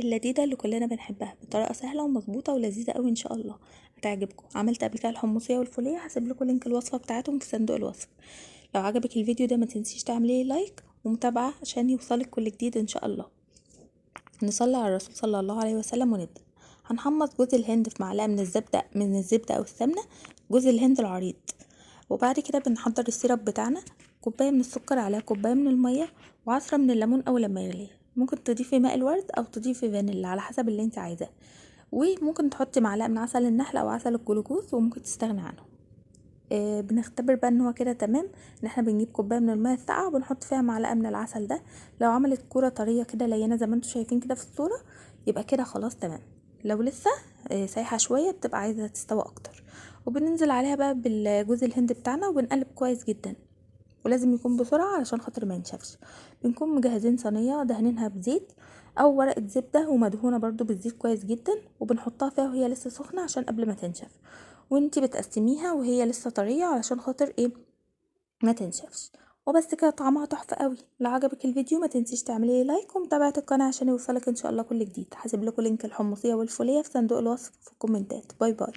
اللذيذة اللي كلنا بنحبها بطريقة سهلة ومظبوطة ولذيذة قوي ان شاء الله هتعجبكم. عملت قبل كده الحمصية والفولية، هسيب لكم لينك الوصفة بتاعتهم في صندوق الوصف. لو عجبك الفيديو ده ما تنسيش تعملي لايك ومتابعة عشان يوصلك كل جديد ان شاء الله. نصلي على الرسول صلى الله عليه وسلم ونبدأ. هنحمص جوز الهند في معلقة من الزبدة او السمنة، جوز الهند العريض. وبعد كده بنحضر السيرب بتاعنا، كوباية من السكر على كوباية من المية وعصرة من الليمون اول لما يغلي. ممكن تضيفي ماء الورد او تضيفي فانيلا على حسب اللي انت عايزاه، وممكن تحطي معلقة من عسل النحل او عسل الجلوكوز وممكن تستغني عنه. بنختبر بقى ان هو كده تمام، ان احنا بنجيب كوبايه من الماء الساقعه وبنحط فيها معلقه من العسل ده. لو عملت كوره طريه كده لينه زي ما انتم شايفين كده في الصوره، يبقى كده خلاص تمام. لو لسه سايحه شويه بتبقى عايزه تستوي اكتر. وبننزل عليها بقى بالجوز الهند بتاعنا وبنقلب كويس جدا، ولازم يكون بسرعه علشان خاطر ما ينشفش. بنكون مجهزين صينيه دهنينها بزيت او ورقه زبده ومدهونه برضو بالزيت كويس جدا، وبنحطها فيها وهي لسه سخنه عشان قبل ما تنشف. وانتي بتقسميها وهي لسه طريه علشان خاطر ايه ما تنشفش. وبس كده طعمها تحفه قوي. لو عجبك الفيديو ما تنسيش تعملي لايك ومتابعه القناه عشان يوصلك ان شاء الله كل جديد. هسيب لكم لينك الحمصيه والفوليه في صندوق الوصف في الكومنتات. باي باي.